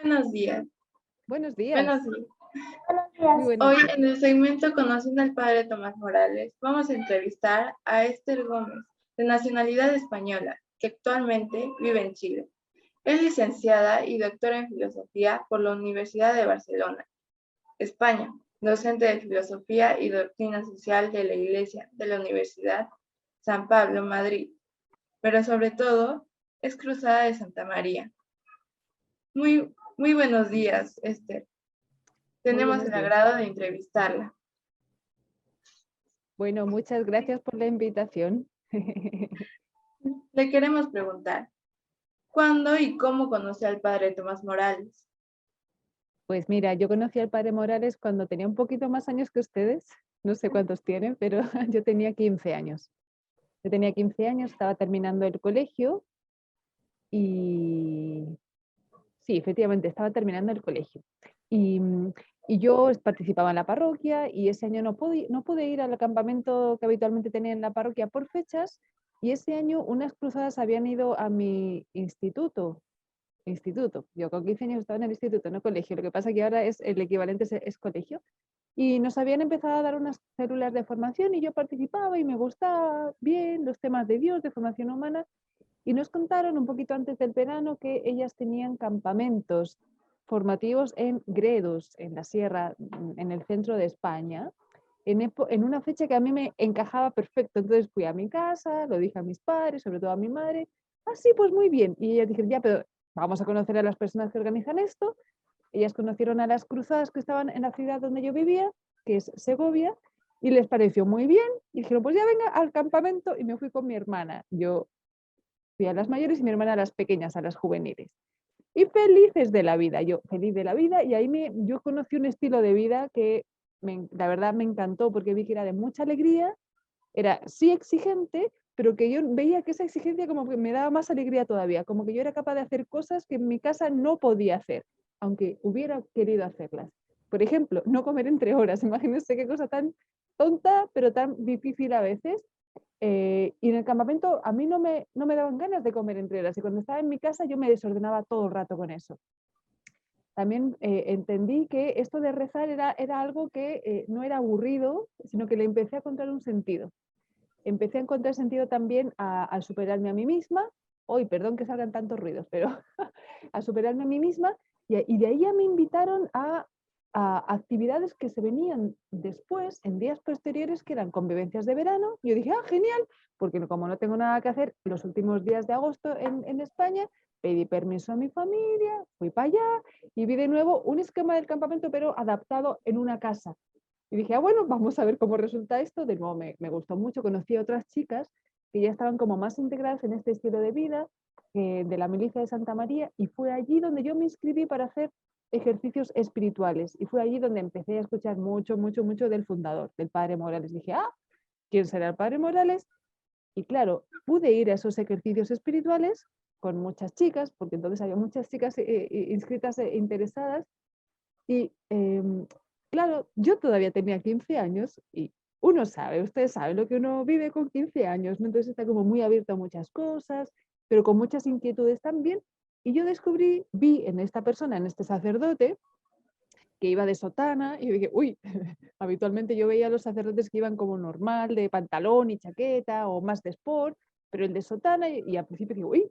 Buenos días. Buenos Buenos días, días. muy buenos Hoy días. en el segmento Conociendo al Padre Tomás Morales, vamos a entrevistar a Esther Gómez, de nacionalidad española, que actualmente vive en Chile. Es licenciada y doctora en Filosofía por la Universidad de Barcelona, España, docente de Filosofía y Doctrina Social de la Iglesia de la Universidad San Pablo, Madrid, pero sobre todo es cruzada de Santa María. Muy buenos días, Esther. Muy Tenemos buenos el días. agrado de entrevistarla. Bueno, muchas gracias por la invitación. Le queremos preguntar, ¿cuándo y cómo conoció al padre Tomás Morales? Pues mira, yo conocí al padre Morales cuando tenía un poquito más años que ustedes. No sé cuántos tienen, pero yo tenía 15 años. Yo tenía 15 años, estaba terminando el colegio y sí, efectivamente, estaba terminando el colegio. Y, y yo participaba en la parroquia y ese año no pude ir al campamento que habitualmente tenía en la parroquia por fechas y ese año unas cruzadas habían ido a mi instituto. Yo con 15 años estaba en el instituto, no colegio. Lo que pasa que ahora es el equivalente es colegio. Y nos habían empezado a dar unas células de formación y yo participaba y me gustaba bien los temas de Dios, de formación humana. Y nos contaron un poquito antes del verano que ellas tenían campamentos formativos en Gredos, en la sierra, en el centro de España, en una fecha que a mí me encajaba perfecto. Entonces fui a mi casa, lo dije a mis padres, sobre todo a mi madre. Ah, sí, pues muy bien. Y ellas dijeron, ya, pero vamos a conocer a las personas que organizan esto. Ellas conocieron a las cruzadas que estaban en la ciudad donde yo vivía, que es Segovia, y les pareció muy bien. Y dijeron, pues ya venga al campamento. Y me fui con mi hermana. Yo fui a las mayores y mi hermana a las pequeñas, a las juveniles. Y felices de la vida, yo feliz de la vida, y ahí yo conocí un estilo de vida que la verdad me encantó porque vi que era de mucha alegría, era sí exigente, pero que yo veía que esa exigencia como que me daba más alegría todavía, como que yo era capaz de hacer cosas que en mi casa no podía hacer, aunque hubiera querido hacerlas. Por ejemplo, no comer entre horas, imagínense qué cosa tan tonta, pero tan difícil a veces. Y en el campamento a mí no me daban ganas de comer entre horas y cuando estaba en mi casa yo me desordenaba todo el rato con eso. También entendí que esto de rezar era algo que no era aburrido, sino que le empecé a encontrar un sentido. Empecé a encontrar sentido también al superarme a mí misma. Hoy, perdón que salgan tantos ruidos, pero a superarme a mí misma. Y de ahí ya me invitaron a actividades que se venían después, en días posteriores, que eran convivencias de verano. Yo dije, ah, genial, porque como no tengo nada que hacer los últimos días de agosto en España, pedí permiso a mi familia, fui para allá y vi de nuevo un esquema del campamento, pero adaptado en una casa. Y dije, ah, bueno, vamos a ver cómo resulta esto. De nuevo me gustó mucho, conocí a otras chicas que ya estaban como más integradas en este estilo de vida de la milicia de Santa María y fue allí donde yo me inscribí para hacer ejercicios espirituales y fue allí donde empecé a escuchar mucho del fundador, del padre Morales. Dije, ah, ¿quién será el padre Morales? Y claro, pude ir a esos ejercicios espirituales con muchas chicas, porque entonces había muchas chicas inscritas e interesadas y claro, yo todavía tenía 15 años y uno sabe, ustedes saben lo que uno vive con 15 años, ¿no? Entonces está como muy abierto a muchas cosas, pero con muchas inquietudes también. Y yo vi en esta persona, en este sacerdote, que iba de sotana, y yo dije, uy, habitualmente yo veía a los sacerdotes que iban como normal, de pantalón y chaqueta, o más de sport, pero el de sotana, y al principio digo, uy,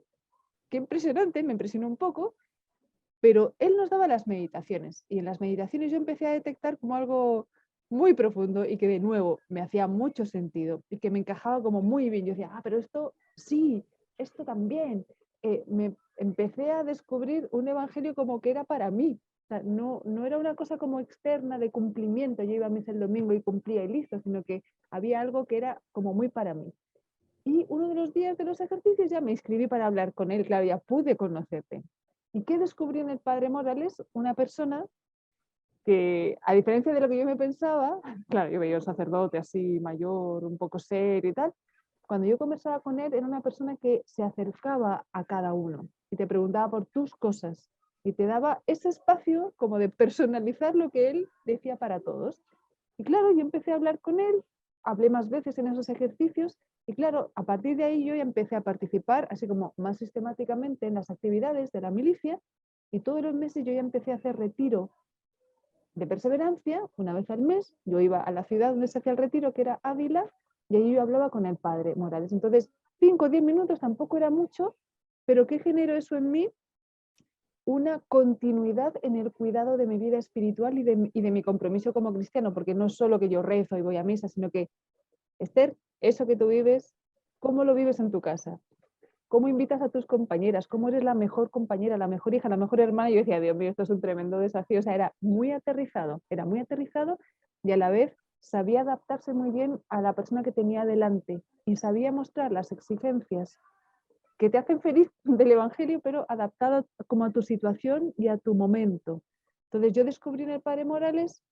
qué impresionante, me impresionó un poco, pero él nos daba las meditaciones y en las meditaciones yo empecé a detectar como algo muy profundo y que de nuevo me hacía mucho sentido y que me encajaba como muy bien. Yo decía, ah, pero esto sí, esto también. Me empecé a descubrir un evangelio como que era para mí. O sea, no era una cosa como externa de cumplimiento. Yo iba a misa el domingo y cumplía y listo, sino que había algo que era como muy para mí. Y uno de los días de los ejercicios ya me inscribí para hablar con él, claro, ya pude conocerte. ¿Y qué descubrí en el padre Morales? Una persona que, a diferencia de lo que yo me pensaba, claro, yo veía un sacerdote así mayor, un poco serio y tal, cuando yo conversaba con él era una persona que se acercaba a cada uno y te preguntaba por tus cosas y te daba ese espacio como de personalizar lo que él decía para todos. Y claro, yo empecé a hablar con él, hablé más veces en esos ejercicios y claro, a partir de ahí yo ya empecé a participar así como más sistemáticamente en las actividades de la milicia Y todos los meses yo ya empecé a hacer retiro de perseverancia, una vez al mes. Yo iba a la ciudad donde se hacía el retiro, que era Ávila, y allí yo hablaba con el padre Morales. Entonces, 5 o 10 minutos tampoco era mucho, pero ¿qué generó eso en mí? Una continuidad en el cuidado de mi vida espiritual y de mi compromiso como cristiano, porque no es solo que yo rezo y voy a misa, sino que, Esther, eso que tú vives, ¿cómo lo vives en tu casa? ¿Cómo invitas a tus compañeras? ¿Cómo eres la mejor compañera, la mejor hija, la mejor hermana? Y yo decía, Dios mío, esto es un tremendo desafío. O sea, era muy aterrizado y a la vez sabía adaptarse muy bien a la persona que tenía delante y sabía mostrar las exigencias que te hacen feliz del Evangelio, pero adaptado como a tu situación y a tu momento. Entonces yo descubrí en el Padre Morales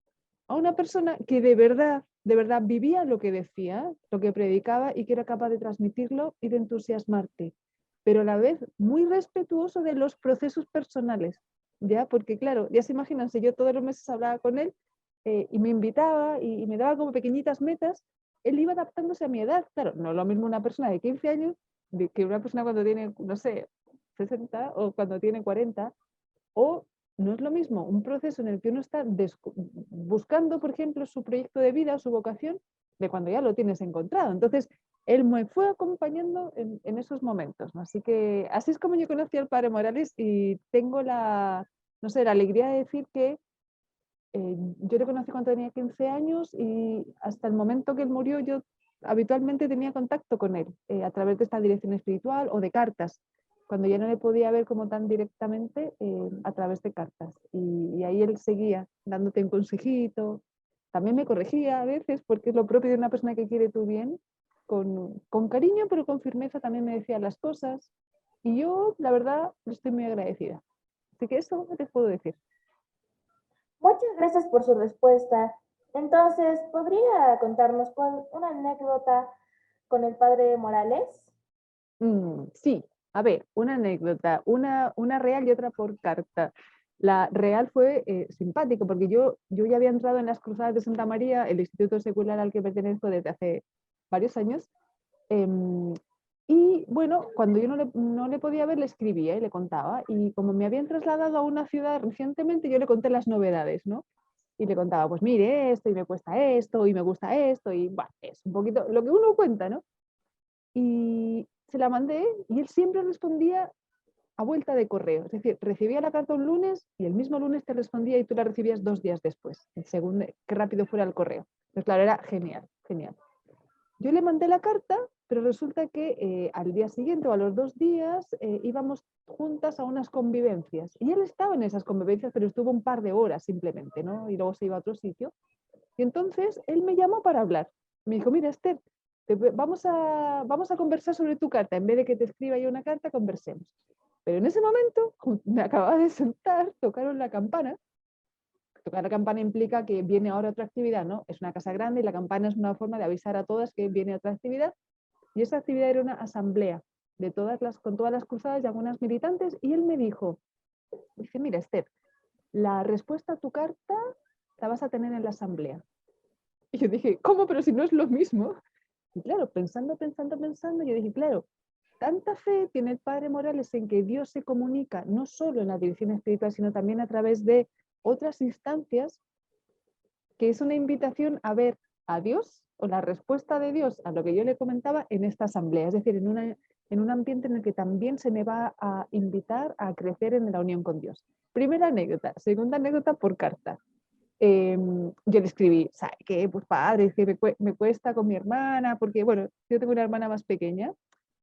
a una persona que de verdad vivía lo que decía, lo que predicaba y que era capaz de transmitirlo y de entusiasmarte, pero a la vez muy respetuoso de los procesos personales, ¿ya? Porque claro, ya se imaginan, si yo todos los meses hablaba con él y me invitaba y me daba como pequeñitas metas, él iba adaptándose a mi edad. Claro, no es lo mismo una persona de 15 años que una persona cuando tiene, no sé, 60 o cuando tiene 40, o no es lo mismo un proceso en el que uno está buscando, por ejemplo, su proyecto de vida, su vocación, de cuando ya lo tienes encontrado. Entonces, él me fue acompañando en esos momentos, ¿no? Así que así es como yo conocí al Padre Morales y tengo no sé, la alegría de decir que yo le conocí cuando tenía 15 años y hasta el momento que él murió yo habitualmente tenía contacto con él a través de esta dirección espiritual o de cartas, cuando ya no le podía ver como tan directamente a través de cartas. Y ahí él seguía dándote un consejito, también me corregía a veces porque es lo propio de una persona que quiere tu bien, con cariño pero con firmeza también me decía las cosas y yo la verdad estoy muy agradecida. Así que eso te puedo decir. Muchas gracias por su respuesta. Entonces, ¿podría contarnos una anécdota con el padre Morales? Sí, a ver, una anécdota, una real y otra por carta. La real fue simpático porque yo ya había entrado en las Cruzadas de Santa María, el instituto secular al que pertenezco desde hace varios años. em, y bueno, cuando yo no le podía ver, le escribía y le contaba. Y como me habían trasladado a una ciudad recientemente, yo le conté las novedades, ¿no? Y le contaba, pues mire esto, y me cuesta esto, y me gusta esto, y bueno, es un poquito lo que uno cuenta, ¿no? Y se la mandé y él siempre respondía a vuelta de correo. Es decir, recibía la carta un lunes y el mismo lunes te respondía y tú la recibías 2 días después, según qué rápido fuera el correo. Pues claro, era genial, genial. Yo le mandé la carta, pero resulta que al día siguiente o a los 2 días íbamos juntas a unas convivencias. Y él estaba en esas convivencias, pero estuvo un par de horas simplemente, ¿no? Y luego se iba a otro sitio. Y entonces él me llamó para hablar. Me dijo, mira, Esther, vamos a conversar sobre tu carta. En vez de que te escriba yo una carta, conversemos. Pero en ese momento me acababa de sentar, tocaron la campana. Tocar la campana implica que viene ahora otra actividad, ¿no? Es una casa grande y la campana es una forma de avisar a todas que viene otra actividad. Y esa actividad era una asamblea con todas las cruzadas y algunas militantes. Y él me dice, mira, Esther, la respuesta a tu carta la vas a tener en la asamblea. Y yo dije, ¿cómo? Pero si no es lo mismo. Y claro, pensando, yo dije, claro, tanta fe tiene el Padre Morales en que Dios se comunica no solo en la dirección espiritual, sino también a través de otras instancias, que es una invitación a ver a Dios o la respuesta de Dios a lo que yo le comentaba en esta asamblea, es decir, en un ambiente en el que también se me va a invitar a crecer en la unión con Dios. Primera anécdota. Segunda anécdota por carta. Yo le escribí, ¿sabe qué? Pues padre, es que me cuesta con mi hermana, porque bueno, yo tengo una hermana más pequeña.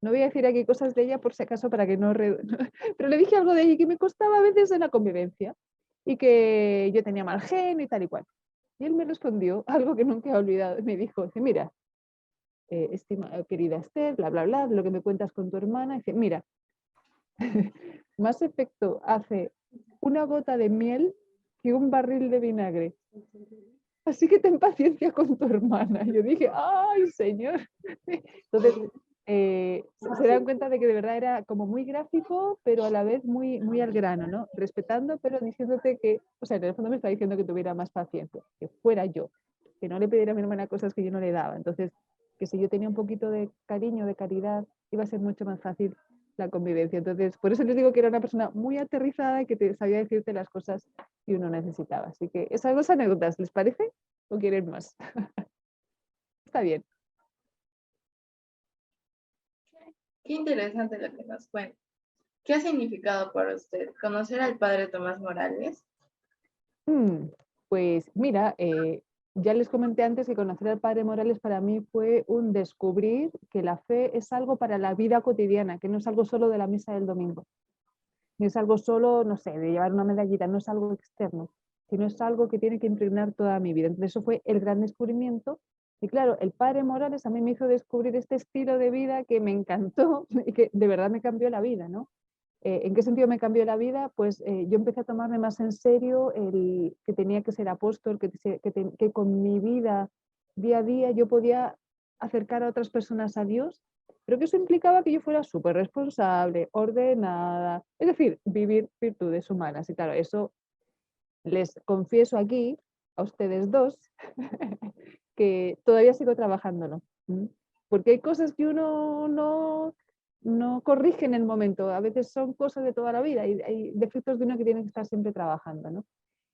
No voy a decir aquí cosas de ella por si acaso para que no... Pero le dije algo de ella y que me costaba a veces en la convivencia y que yo tenía mal genio y tal y cual. Y él me respondió algo que nunca he olvidado. Me dijo, dice, mira, querida Esther, bla, bla, bla, lo que me cuentas con tu hermana. Dice, mira, más efecto hace una gota de miel que un barril de vinagre. Así que ten paciencia con tu hermana. Yo dije, ay, señor. Entonces, se dan cuenta de que de verdad era como muy gráfico, pero a la vez muy, muy al grano, ¿no? Respetando, pero diciéndote que, o sea, en el fondo me está diciendo que tuviera más paciencia, que fuera yo, que no le pidiera a mi hermana cosas que yo no le daba. Entonces, que si yo tenía un poquito de cariño, de caridad, iba a ser mucho más fácil la convivencia. Entonces, por eso les digo que era una persona muy aterrizada y que sabía decirte las cosas que uno necesitaba. Así que esas dos anécdotas, ¿les parece? ¿O quieren más? Está bien. Qué interesante lo que nos cuenta. ¿Qué ha significado para usted conocer al padre Tomás Morales? Pues mira, ya les comenté antes que conocer al padre Morales para mí fue un descubrir que la fe es algo para la vida cotidiana, que no es algo solo de la misa del domingo. No es algo solo, no sé, de llevar una medallita, no es algo externo, sino es algo que tiene que impregnar toda mi vida. Entonces eso fue el gran descubrimiento. Y claro, el padre Morales a mí me hizo descubrir este estilo de vida que me encantó y que de verdad me cambió la vida, ¿no? ¿En qué sentido me cambió la vida? Pues yo empecé a tomarme más en serio el que tenía que ser apóstol, que con mi vida día a día yo podía acercar a otras personas a Dios, pero que eso implicaba que yo fuera súper responsable, ordenada, es decir, vivir virtudes humanas. Y claro, eso les confieso aquí a ustedes dos que todavía sigo trabajándolo. Porque hay cosas que uno no corrige en el momento, a veces son cosas de toda la vida y hay defectos de uno que tiene que estar siempre trabajando, ¿no?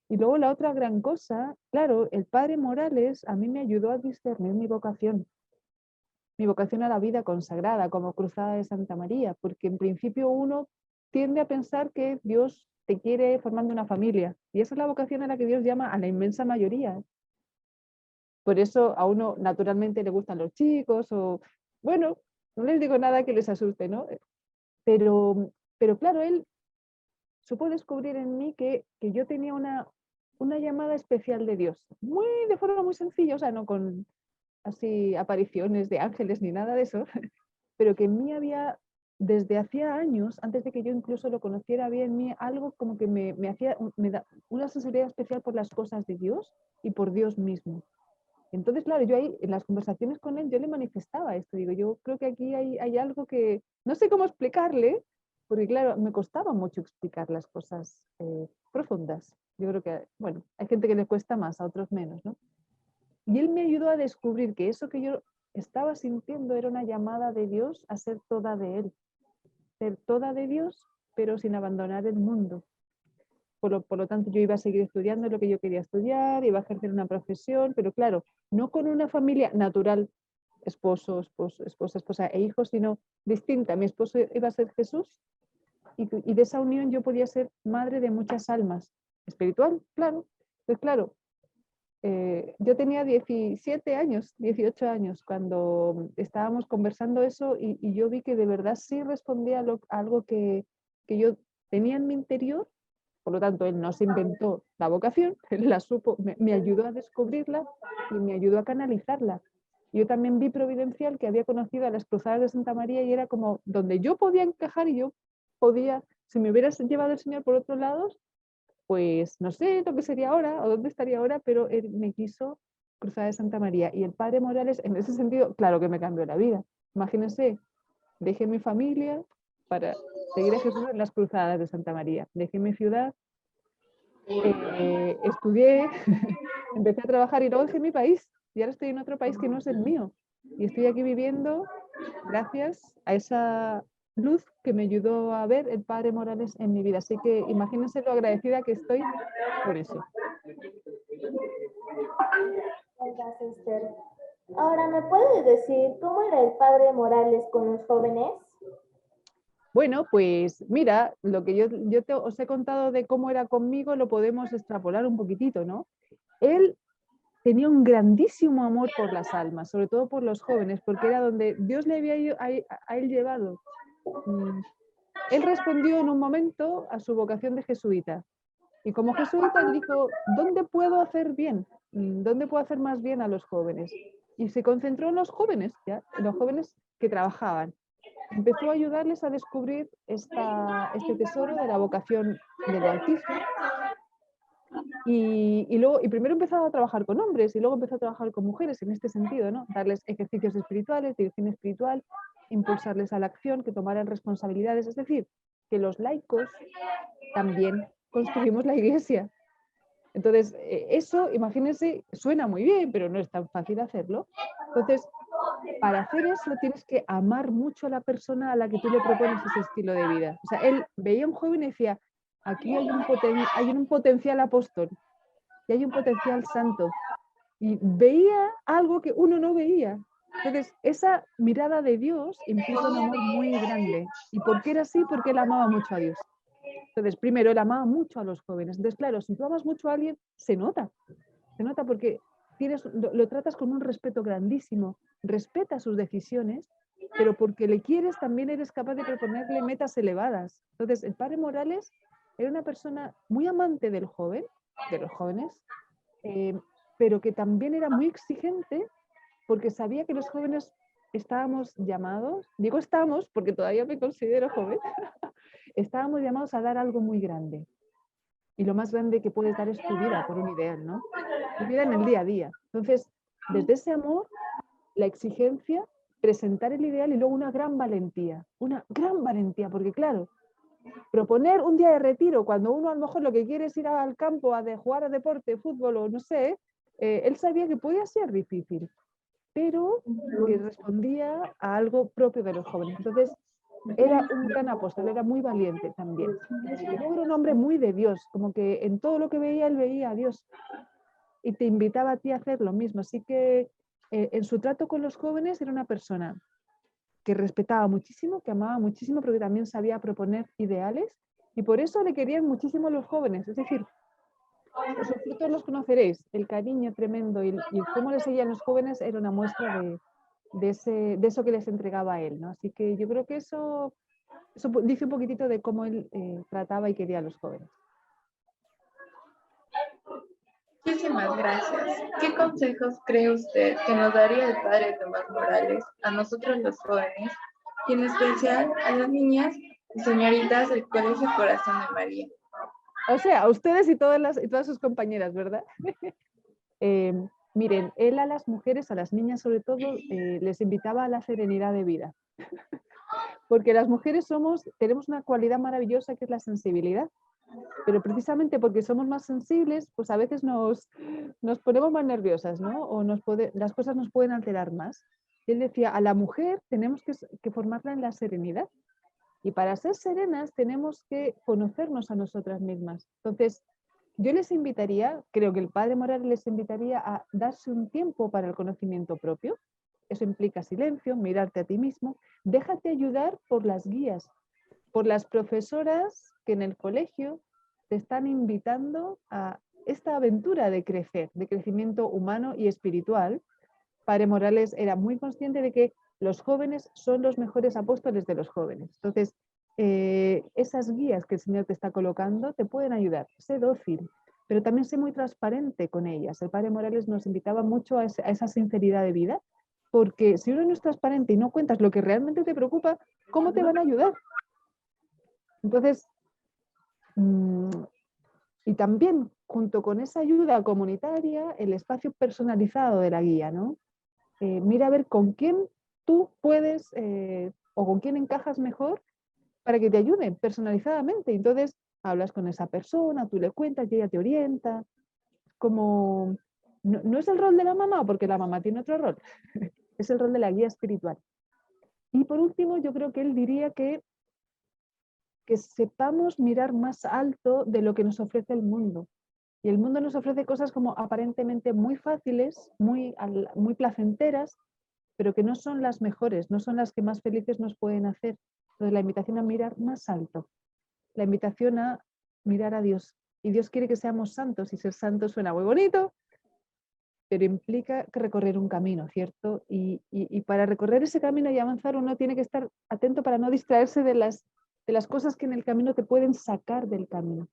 Y luego la otra gran cosa, claro, el padre Morales a mí me ayudó a discernir mi vocación a la vida consagrada como Cruzada de Santa María, porque en principio uno tiende a pensar que Dios te quiere formando una familia y esa es la vocación a la que Dios llama a la inmensa mayoría. Por eso a uno naturalmente le gustan los chicos o, bueno, no les digo nada que les asuste, ¿no? Pero claro, él supo descubrir en mí que yo tenía una llamada especial de Dios, de forma muy sencilla, o sea, no con así apariciones de ángeles ni nada de eso, pero que en mí había, desde hacía años, antes de que yo incluso lo conociera bien, en mí algo como que me da una sensibilidad especial por las cosas de Dios y por Dios mismo. Entonces, claro, yo ahí en las conversaciones con él, yo le manifestaba esto, digo, yo creo que aquí hay algo que no sé cómo explicarle, porque claro, me costaba mucho explicar las cosas profundas. Yo creo que, bueno, hay gente que le cuesta más, a otros menos, ¿no? Y él me ayudó a descubrir que eso que yo estaba sintiendo era una llamada de Dios a ser toda de él, ser toda de Dios, pero sin abandonar el mundo. Por lo tanto, yo iba a seguir estudiando lo que yo quería estudiar, iba a ejercer una profesión, pero claro, no con una familia natural, esposa e hijos, sino distinta. Mi esposo iba a ser Jesús y de esa unión yo podía ser madre de muchas almas. Espiritual, claro. Entonces, claro, yo tenía 17 años, 18 años, cuando estábamos conversando eso y yo vi que de verdad sí respondía a algo que yo tenía en mi interior. Por lo tanto, él no se inventó la vocación, él la supo, me ayudó a descubrirla y me ayudó a canalizarla. Yo también vi providencial que había conocido a las Cruzadas de Santa María y era como donde yo podía encajar y yo podía, si me hubiera llevado el Señor por otros lados, pues no sé lo que sería ahora o dónde estaría ahora, pero él me quiso Cruzada de Santa María. Y el padre Morales, en ese sentido, claro que me cambió la vida. Imagínense, dejé mi familia para seguir a Jesús en las Cruzadas de Santa María. Dejé mi ciudad, estudié, empecé a trabajar y luego dejé mi país. Y ahora estoy en otro país que no es el mío. Y estoy aquí viviendo gracias a esa luz que me ayudó a ver el padre Morales en mi vida. Así que imagínense lo agradecida que estoy por eso. Gracias, Esther. Ahora, ¿me puedes decir cómo era el padre Morales con los jóvenes? Bueno, pues mira, lo que os he contado de cómo era conmigo lo podemos extrapolar un poquitito, ¿no? Él tenía un grandísimo amor por las almas, sobre todo por los jóvenes, porque era donde Dios le había a él llevado. Él respondió en un momento a su vocación de jesuita. Y como jesuita él dijo, ¿dónde puedo hacer bien? ¿Dónde puedo hacer más bien a los jóvenes? Y se concentró en los jóvenes, ¿ya? En los jóvenes que trabajaban. Empezó a ayudarles a descubrir este tesoro de la vocación del bautismo. Y primero empezó a trabajar con hombres y luego empezó a trabajar con mujeres en este sentido, ¿no? Darles ejercicios espirituales, dirección espiritual, impulsarles a la acción, que tomaran responsabilidades, es decir, que los laicos también construimos la iglesia. Entonces, eso, imagínense, suena muy bien, pero no es tan fácil hacerlo. Entonces, para hacer eso tienes que amar mucho a la persona a la que tú le propones ese estilo de vida. O sea, él veía a un joven y decía, aquí hay un potencial apóstol y hay un potencial santo. Y veía algo que uno no veía. Entonces, esa mirada de Dios implica un amor muy grande. ¿Y por qué era así? Porque él amaba mucho a Dios. Entonces, primero, él amaba mucho a los jóvenes. Entonces, claro, si tú amas mucho a alguien, se nota porque lo tratas con un respeto grandísimo, respetas sus decisiones, pero porque le quieres también eres capaz de proponerle metas elevadas. Entonces, el padre Morales era una persona muy amante del joven, de los jóvenes, pero que también era muy exigente porque sabía que los jóvenes estábamos llamados, digo estamos porque todavía me considero joven, estábamos llamados a dar algo muy grande. Y lo más grande que puedes dar es tu vida por un ideal, ¿no? Tu vida en el día a día. Entonces, desde ese amor, la exigencia, presentar el ideal y luego una gran valentía, porque claro, proponer un día de retiro cuando uno a lo mejor lo que quiere es ir al campo a jugar a deporte, fútbol o no sé, él sabía que podía ser difícil, pero que respondía a algo propio de los jóvenes. Entonces, era un gran apóstol, era muy valiente también. Y luego era un hombre muy de Dios, como que en todo lo que veía, él veía a Dios y te invitaba a ti a hacer lo mismo. Así que en su trato con los jóvenes era una persona que respetaba muchísimo, que amaba muchísimo, pero que también sabía proponer ideales y por eso le querían muchísimo los jóvenes. Es decir, sus frutos los conoceréis, el cariño tremendo y cómo le seguían los jóvenes era una muestra de eso que les entregaba a él, ¿no? Así que yo creo que eso dice un poquitito de cómo él trataba y quería a los jóvenes. Muchísimas gracias. ¿Qué consejos cree usted que nos daría el padre Tomás Morales a nosotros los jóvenes y en especial a las niñas y señoritas del Colegio Corazón de María? O sea, a ustedes y todas sus compañeras, ¿verdad? Miren, él a las mujeres, a las niñas sobre todo, les invitaba a la serenidad de vida. Porque las mujeres tenemos una cualidad maravillosa que es la sensibilidad. Pero precisamente porque somos más sensibles, pues a veces nos ponemos más nerviosas, ¿no? O las cosas nos pueden alterar más. Y él decía, a la mujer tenemos que formarla en la serenidad. Y para ser serenas tenemos que conocernos a nosotras mismas. Entonces, yo les invitaría, creo que el padre Morales les invitaría a darse un tiempo para el conocimiento propio. Eso implica silencio, mirarte a ti mismo. Déjate ayudar por las guías, por las profesoras que en el colegio te están invitando a esta aventura de crecer, de crecimiento humano y espiritual. Padre Morales era muy consciente de que los jóvenes son los mejores apóstoles de los jóvenes. Entonces, esas guías que el Señor te está colocando te pueden ayudar. Sé dócil, pero también sé muy transparente con ellas. El Padre Morales nos invitaba mucho a esa sinceridad de vida, porque si uno no es transparente y no cuentas lo que realmente te preocupa, ¿cómo te van a ayudar? Entonces, y también junto con esa ayuda comunitaria, el espacio personalizado de la guía, ¿no? Mira a ver con quién tú puedes o con quién encajas mejor para que te ayuden personalizadamente. Entonces, hablas con esa persona, tú le cuentas y ella te orienta. Como no es el rol de la mamá, porque la mamá tiene otro rol, es el rol de la guía espiritual. Y por último, yo creo que él diría que sepamos mirar más alto de lo que nos ofrece el mundo. Y el mundo nos ofrece cosas como aparentemente muy fáciles, muy placenteras, pero que no son las mejores, no son las que más felices nos pueden hacer. Entonces la invitación a mirar más alto, la invitación a mirar a Dios. Y Dios quiere que seamos santos, y ser santos suena muy bonito, pero implica que recorrer un camino, ¿cierto? Y para recorrer ese camino y avanzar uno tiene que estar atento para no distraerse de las cosas que en el camino te pueden sacar del camino.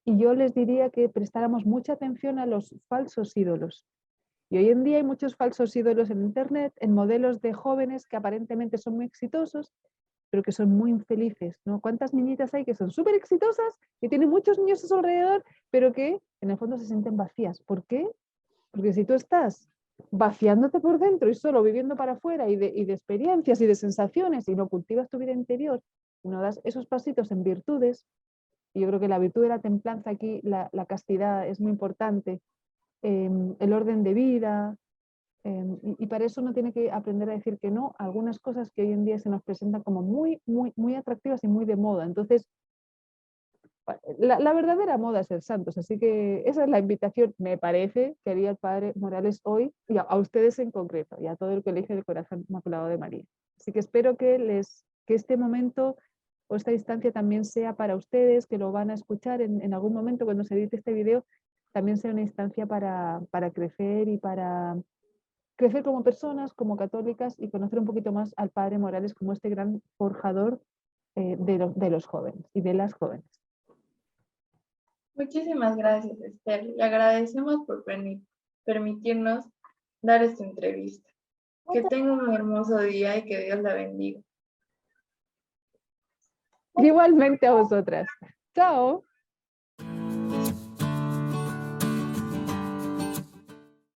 Y yo les diría que prestáramos mucha atención a los falsos ídolos. Y hoy en día hay muchos falsos ídolos en Internet, en modelos de jóvenes que aparentemente son muy exitosos, pero que son muy infelices, ¿no? ¿Cuántas niñitas hay que son súper exitosas, que tienen muchos niños a su alrededor, pero que en el fondo se sienten vacías? ¿Por qué? Porque si tú estás vaciándote por dentro y solo viviendo para afuera y de experiencias y de sensaciones y no cultivas tu vida interior, y no das esos pasitos en virtudes, y yo creo que la virtud de la templanza aquí, la castidad es muy importante, el orden de vida, Y para eso uno tiene que aprender a decir que no a algunas cosas que hoy en día se nos presentan como muy atractivas y muy de moda. Entonces, la verdadera moda es ser santos, así que esa es la invitación, me parece, que haría el padre Morales hoy, y a ustedes en concreto, y a todo el Colegio del Corazón Inmaculado de María. Así que espero que este momento o esta instancia también sea para ustedes, que lo van a escuchar en algún momento cuando se edite este video, también sea una instancia para crecer y para crecer como personas, como católicas, y conocer un poquito más al padre Morales como este gran forjador de los jóvenes y de las jóvenes. Muchísimas gracias, Esther, y agradecemos por permitirnos dar esta entrevista. Que tenga un hermoso día y que Dios la bendiga. Igualmente a vosotras. Chao.